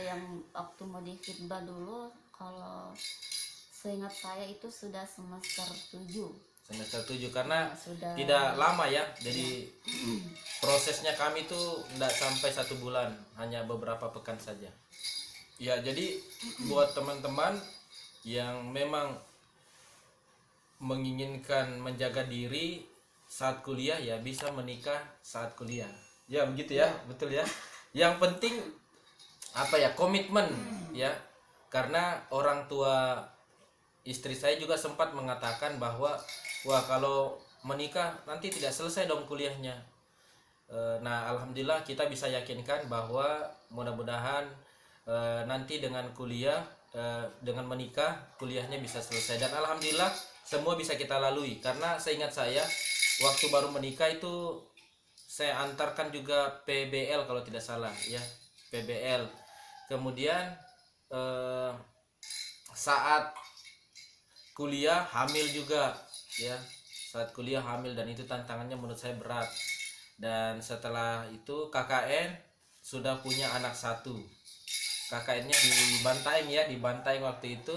yang waktu mau di khidbah dulu, kalau seingat saya itu sudah semester 7. Semester 7 karena Sudah. tidak lama ya. Jadi prosesnya kami tuh tidak sampai 1 bulan, hanya beberapa pekan saja. Ya, jadi buat teman-teman yang memang menginginkan menjaga diri saat kuliah, ya bisa menikah saat kuliah. Ya begitu ya, betul ya. Yang penting apa ya, komitmen ya. Karena orang tua istri saya juga sempat mengatakan bahwa wah, kalau menikah nanti tidak selesai dong kuliahnya. Nah, alhamdulillah kita bisa yakinkan bahwa mudah-mudahan nanti dengan kuliah, dengan menikah, kuliahnya bisa selesai. Dan alhamdulillah semua bisa kita lalui. Karena seingat saya waktu baru menikah itu saya antarkan juga PBL kalau tidak salah ya, PBL. Kemudian saat kuliah hamil juga ya, saat kuliah hamil, dan itu tantangannya menurut saya berat. Dan setelah itu KKN sudah punya anak 1. KKN-nya di Bantaeng ya, di Bantaeng waktu itu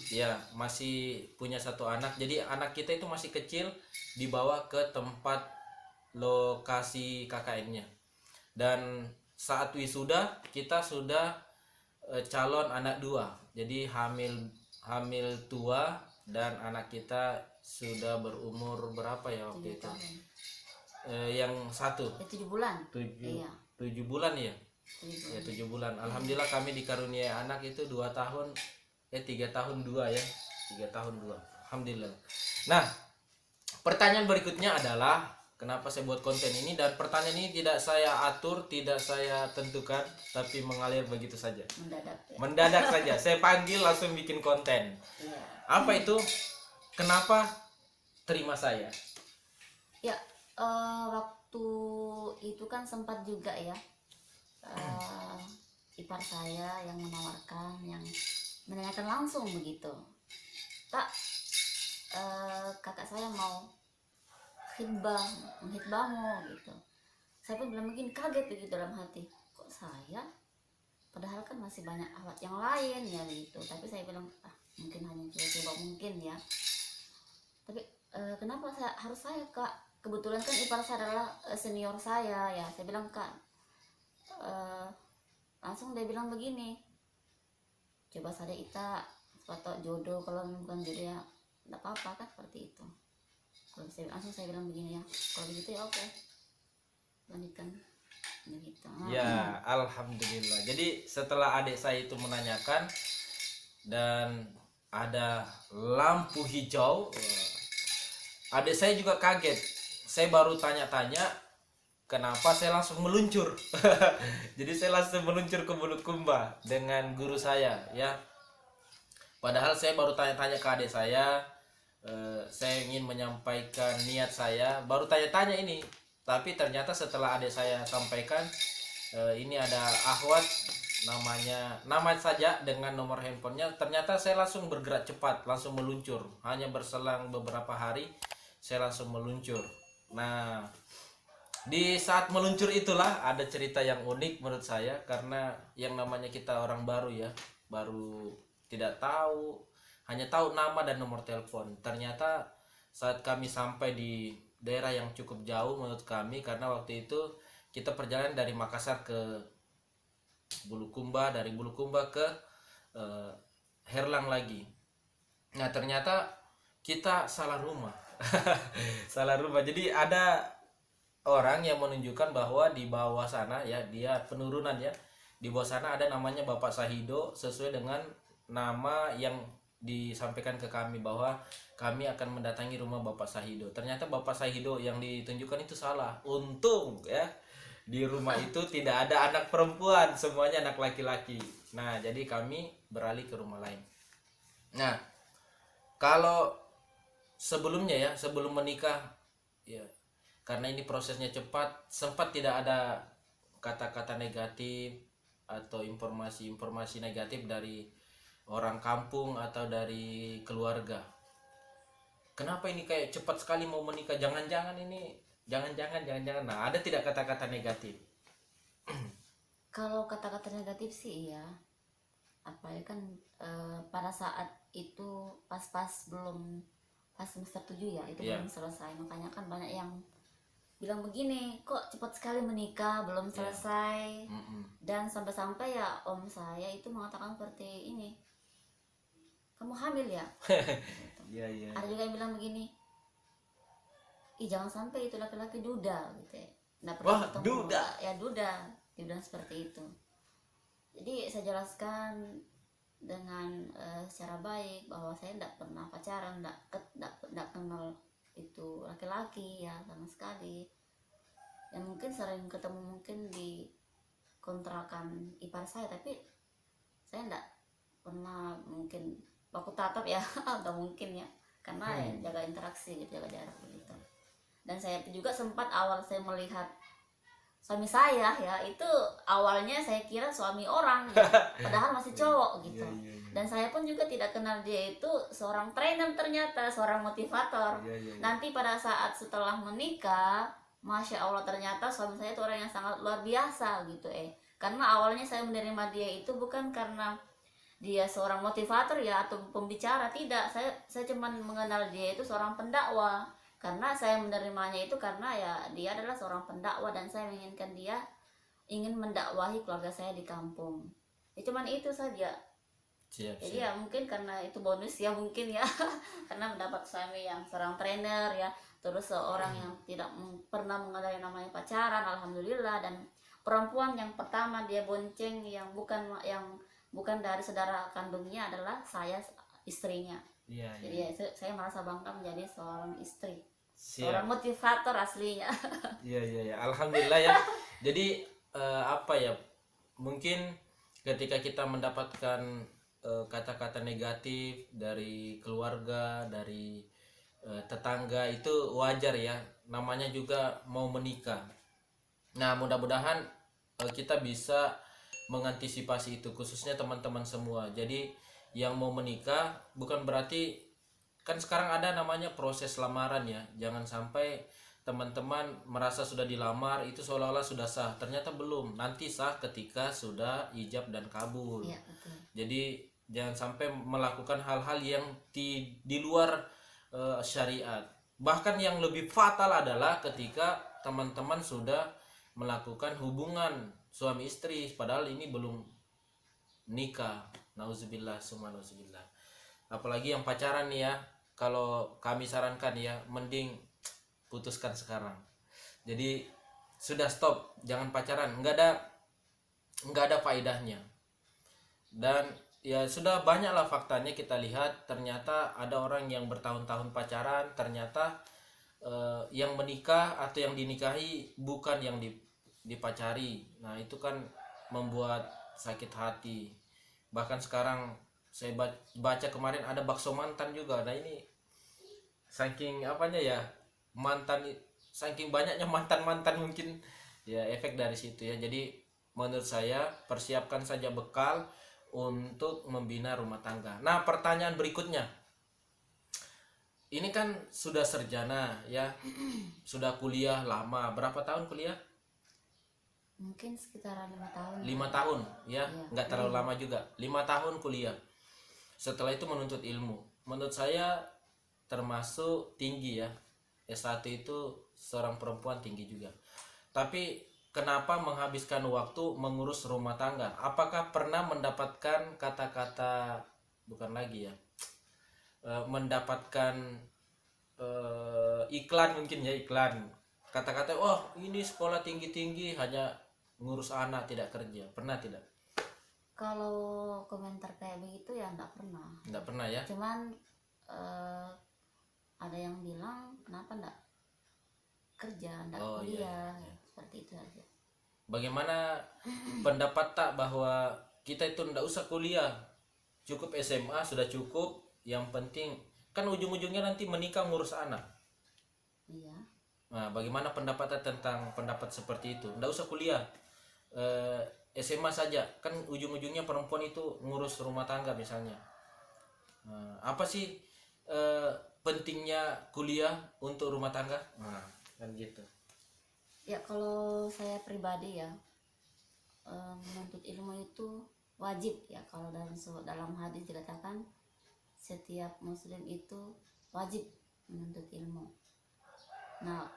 ya masih punya 1 anak. Jadi anak kita itu masih kecil, dibawa ke tempat lokasi KKN-nya. Dan saat wisuda kita sudah calon anak 2. Jadi hamil tua, dan anak kita sudah berumur berapa ya waktu 7 itu? tahun. Yang 1 7 bulan. 7 bulan ya. 7 Ya 7 bulan. Alhamdulillah kami dikaruniai anak itu 2 tahun 3 tahun 2 ya. 3 tahun 2. Alhamdulillah. Nah, pertanyaan berikutnya adalah kenapa saya buat konten ini, dan pertanyaan ini tidak saya atur, tidak saya tentukan, tapi mengalir begitu saja. Mendadak ya. Mendadak saja. Saya panggil langsung bikin konten. Iya. Apa itu? Kenapa terima saya? Ya, waktu itu kan sempat juga ya, ipar saya yang menawarkan, yang menanyakan langsung begitu, tak, kakak saya mau menghitbahmu gitu. Saya pun bilang begini, kaget begitu dalam hati, kok saya, padahal kan masih banyak alat yang lain ya begitu. Tapi saya bilang mungkin hanya coba-coba mungkin ya. Tapi kenapa harus saya, Kak? Kebetulan kan ipar saya adalah senior saya ya. Saya bilang, Kak, langsung dia bilang begini, coba saja kita foto jodoh, kalau bukan jodoh ya tidak apa-apa kan, seperti itu. Kalau saya bilang begini ya, kalau begitu ya oke, lanjutkan begitu. Ya, alhamdulillah. Jadi setelah adik saya itu menanyakan dan ada lampu hijau, adik saya juga kaget. Saya baru tanya-tanya, kenapa saya langsung meluncur. Jadi saya langsung meluncur ke Bulukumba dengan guru saya ya. Padahal saya baru tanya-tanya ke adik saya ingin menyampaikan niat saya, baru tanya-tanya ini. Tapi ternyata setelah adik saya sampaikan, ini ada akhwat nama saja dengan nomor handphonenya, ternyata saya langsung bergerak cepat, langsung meluncur. Hanya berselang beberapa hari saya langsung meluncur. Nah, di saat meluncur itulah ada cerita yang unik menurut saya, karena yang namanya kita orang baru ya, baru tidak tahu, hanya tahu nama dan nomor telepon. Ternyata saat kami sampai di daerah yang cukup jauh menurut kami, karena waktu itu kita perjalanan dari Makassar ke Bulukumba, dari Bulukumba ke Herlang lagi. Nah, ternyata kita salah rumah. Salah rumah. Jadi ada orang yang menunjukkan bahwa di bawah sana ya, dia penurunan ya, di bawah sana ada namanya Bapak Sahido, sesuai dengan nama yang disampaikan ke kami bahwa kami akan mendatangi rumah Bapak Sahido. Ternyata Bapak Sahido yang ditunjukkan itu salah. Untung ya, di rumah itu tidak ada anak perempuan, semuanya anak laki-laki. Nah, jadi kami beralih ke rumah lain. Nah, kalau sebelumnya ya, sebelum menikah ya, karena ini prosesnya cepat, sempat tidak ada kata-kata negatif atau informasi-informasi negatif dari orang kampung atau dari keluarga. Kenapa ini kayak cepat sekali mau menikah? Jangan-jangan ini, jangan-jangan. Nah, ada tidak kata-kata negatif? Kalau kata-kata negatif sih ya, apa ya kan, pada saat itu pas semester 7 ya, itu Iya. belum selesai, makanya kan banyak yang bilang begini, kok cepat sekali menikah, belum Iya. selesai. Mm-mm. Dan sampai-sampai ya om saya itu mengatakan seperti ini, kamu hamil ya. Gitu. Iya, iya. Ada juga yang bilang begini, ih jangan sampai itu laki-laki duda gitu ya. Nggak pernah Wah, ketemu. duda. Ya duda, dibilang seperti itu. Jadi saya jelaskan dengan secara baik bahwa saya tidak pernah pacaran, tidak kenal itu laki-laki ya sama sekali. Yang mungkin sering ketemu mungkin di kontrakan ipar saya, tapi saya tidak pernah mungkin baku tatap ya atau mungkin ya, karena ya jaga interaksi gitu, jaga jarak begitu. Dan saya juga sempat awal saya melihat suami saya ya, itu awalnya saya kira suami orang ya, padahal masih cowok gitu. Iya, iya, iya. Dan saya pun juga tidak kenal dia itu seorang trainer, ternyata seorang motivator. Iya, iya, iya. Nanti pada saat setelah menikah, Masya Allah, ternyata suami saya itu orang yang sangat luar biasa gitu. Karena awalnya saya menerima dia itu bukan karena dia seorang motivator ya atau pembicara, tidak. Saya cuman mengenal dia itu seorang pendakwa. Karena saya menerimanya itu karena ya dia adalah seorang pendakwa dan saya menginginkan dia ingin mendakwahi keluarga saya di kampung. Ya cuman itu saja. Siap, Jadi siap. ya mungkin karena itu bonus ya mungkin ya. Karena mendapat suami yang seorang trainer ya, terus seorang yang tidak pernah mengenal namanya pacaran, alhamdulillah. Dan perempuan yang pertama dia bonceng yang bukan dari saudara kandungnya adalah saya, istrinya. Iya, Jadi iya. ya, saya merasa bangga menjadi seorang istri, Siap. seorang motivator aslinya. Iya, iya, iya. Alhamdulillah ya. Jadi apa ya? Mungkin ketika kita mendapatkan kata-kata negatif dari keluarga, dari tetangga, itu wajar ya. Namanya juga mau menikah. Nah, mudah-mudahan kita bisa mengantisipasi itu, khususnya teman-teman semua. Jadi yang mau menikah bukan berarti, kan sekarang ada namanya proses lamaran ya, jangan sampai teman-teman merasa sudah dilamar itu seolah-olah sudah sah, ternyata belum. Nanti sah ketika sudah ijab dan kabul. Iya betul. Jadi jangan sampai melakukan hal-hal yang di luar syariat. Bahkan yang lebih fatal adalah ketika teman-teman sudah melakukan hubungan suami istri padahal ini belum nikah. Nauzubillah summa nauzubillah. Apalagi yang pacaran nih ya, kalau kami sarankan ya mending putuskan sekarang. Jadi sudah stop, jangan pacaran, nggak ada faedahnya. Dan ya sudah banyaklah faktanya kita lihat, ternyata ada orang yang bertahun-tahun pacaran, ternyata yang menikah atau yang dinikahi bukan yang dipacari. Nah itu kan membuat sakit hati. Bahkan sekarang saya baca kemarin ada bakso mantan juga. Nah ini saking apanya ya, mantan, saking banyaknya mantan mungkin ya efek dari situ ya. Jadi menurut saya persiapkan saja bekal untuk membina rumah tangga. Nah pertanyaan berikutnya, ini kan sudah sarjana ya, sudah kuliah lama, berapa tahun kuliah? Mungkin sekitaran 5 tahun. 5 tahun ya, Iya. nggak terlalu lama juga. 5 tahun kuliah, setelah itu menuntut ilmu. Menurut saya termasuk tinggi ya, S1 itu seorang perempuan tinggi juga. Tapi kenapa menghabiskan waktu mengurus rumah tangga? Apakah pernah mendapatkan kata-kata, bukan lagi ya, mendapatkan iklan, mungkin ya iklan, kata-kata wah ini sekolah tinggi-tinggi hanya ngurus anak tidak kerja, pernah tidak? Kalau komentar kayak begitu ya enggak pernah. Tidak pernah ya. Cuman ada yang bilang kenapa enggak kerja, enggak Oh, kuliah, iya. seperti itu aja. Bagaimana pendapat tak bahwa kita itu tidak usah kuliah, cukup SMA sudah cukup, yang penting kan ujung-ujungnya nanti menikah ngurus anak. Iya. Nah bagaimana pendapatnya tentang pendapat seperti itu? Tidak usah kuliah, SMA saja, kan ujung-ujungnya perempuan itu ngurus rumah tangga misalnya. Nah, apa sih pentingnya kuliah untuk rumah tangga? Nah, kan gitu. Ya kalau saya pribadi ya, menuntut ilmu itu wajib ya. Kalau dalam hadis dikatakan setiap muslim itu wajib menuntut ilmu. Nah,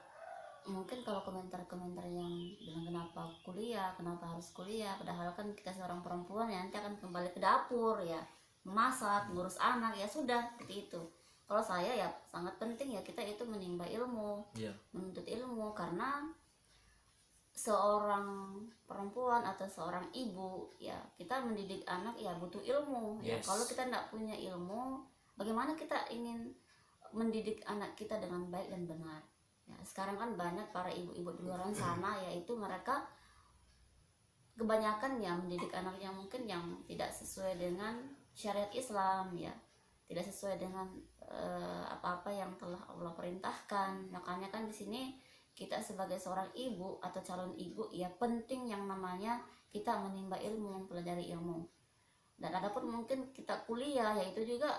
mungkin kalau komentar-komentar yang bilang kenapa kuliah, kenapa harus kuliah, padahal kan kita seorang perempuan ya nanti akan kembali ke dapur ya, memasak, ngurus anak, ya sudah seperti itu. Kalau saya ya sangat penting ya kita itu menimba ilmu, menuntut ilmu, karena seorang perempuan atau seorang ibu ya kita mendidik anak ya butuh ilmu ya. Kalau kita tidak punya ilmu, bagaimana kita ingin mendidik anak kita dengan baik dan benar ya. Sekarang kan banyak para ibu-ibu di luar sana yaitu mereka kebanyakan ya mendidik anaknya mungkin yang tidak sesuai dengan syariat Islam ya, tidak sesuai dengan apa-apa yang telah Allah perintahkan. Makanya kan di sini kita sebagai seorang ibu atau calon ibu ya penting yang namanya kita menimba ilmu, mempelajari ilmu. Dan adapun mungkin kita kuliah yaitu juga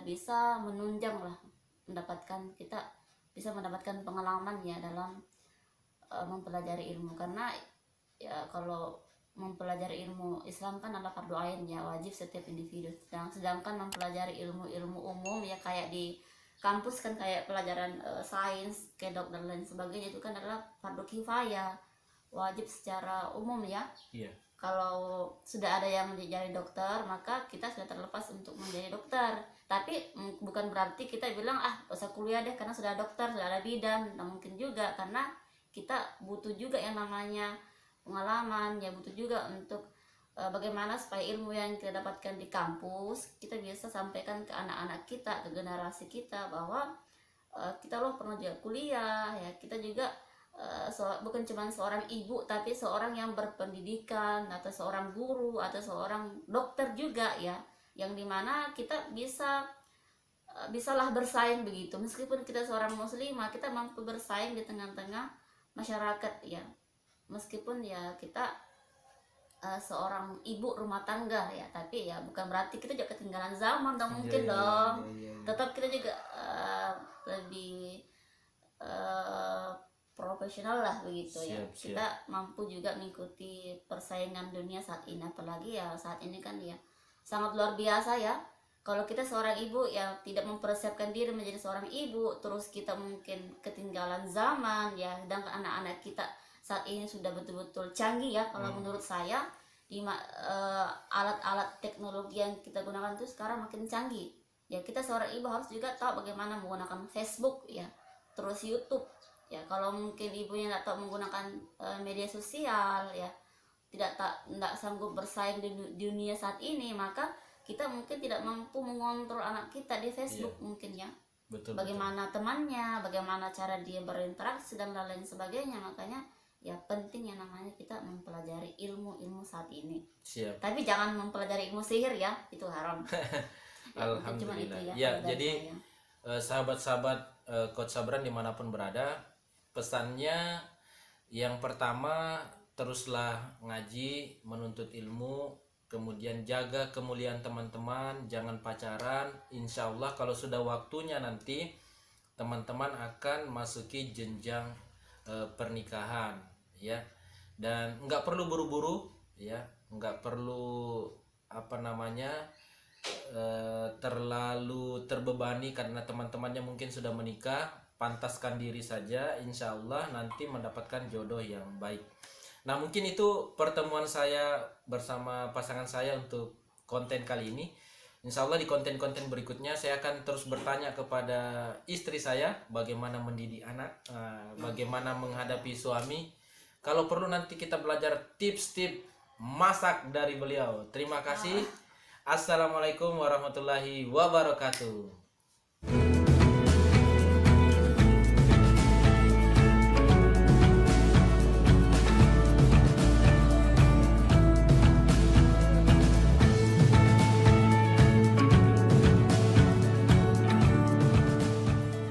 bisa menunjang lah, kita bisa mendapatkan pengalaman ya dalam mempelajari ilmu. Karena ya kalau mempelajari ilmu Islam kan adalah fardu ain ya, wajib setiap individu. Sedangkan mempelajari ilmu-ilmu umum ya kayak di kampus kan kayak pelajaran sains, kedok dan lain sebagainya itu kan adalah fardu kifayah, wajib secara umum ya. Kalau sudah ada yang menjadi dokter maka kita sudah terlepas untuk menjadi dokter. Tapi bukan berarti kita bilang gak usah kuliah deh karena sudah dokter, sudah ada bidan. Nah, mungkin juga karena kita butuh juga yang namanya pengalaman ya, butuh juga untuk bagaimana supaya ilmu yang kita dapatkan di kampus kita bisa sampaikan ke anak-anak kita, ke generasi kita bahwa kita loh pernah juga kuliah ya. Kita juga bukan cuma seorang ibu tapi seorang yang berpendidikan atau seorang guru atau seorang dokter juga ya, yang dimana kita bisalah bersaing begitu. Meskipun kita seorang muslimah kita mampu bersaing di tengah-tengah masyarakat ya, meskipun ya kita seorang ibu rumah tangga ya, tapi ya bukan berarti kita juga ketinggalan zaman dong. Mungkin dong tetap kita juga lebih profesional lah begitu ya. Kita mampu juga mengikuti persaingan dunia saat ini, apalagi ya saat ini kan ya sangat luar biasa ya. Kalau kita seorang ibu yang tidak mempersiapkan diri menjadi seorang ibu, terus kita mungkin ketinggalan zaman ya. Sedangkan anak-anak kita saat ini sudah betul-betul canggih ya. Kalau menurut saya alat-alat teknologi yang kita gunakan itu sekarang makin canggih ya. Kita seorang ibu harus juga tahu bagaimana menggunakan Facebook ya, terus YouTube ya. Kalau mungkin ibunya tidak tahu menggunakan media sosial ya, tidak sanggup bersaing di dunia saat ini, maka kita mungkin tidak mampu mengontrol anak kita di Facebook mungkin ya. Bagaimana temannya, bagaimana cara dia berinteraksi dan lain sebagainya. Makanya ya penting yang namanya kita mempelajari ilmu saat ini. Tapi jangan mempelajari ilmu sihir ya, itu haram. Alhamdulillah ya. Jadi sahabat-sahabat Coach Sabran dimanapun berada, pesannya yang pertama, teruslah ngaji, menuntut ilmu, kemudian jaga kemuliaan teman-teman, jangan pacaran. Insya Allah kalau sudah waktunya nanti teman-teman akan masuki jenjang pernikahan ya. Dan nggak perlu buru-buru ya, nggak perlu terlalu terbebani karena teman-temannya mungkin sudah menikah. Pantaskan diri saja, insya Allah nanti mendapatkan jodoh yang baik. Nah, mungkin itu pertemuan saya bersama pasangan saya untuk konten kali ini. Insya Allah di konten-konten berikutnya saya akan terus bertanya kepada istri saya bagaimana mendidik anak, bagaimana menghadapi suami. Kalau perlu nanti kita belajar tips-tips masak dari beliau. Terima kasih. Assalamualaikum warahmatullahi wabarakatuh.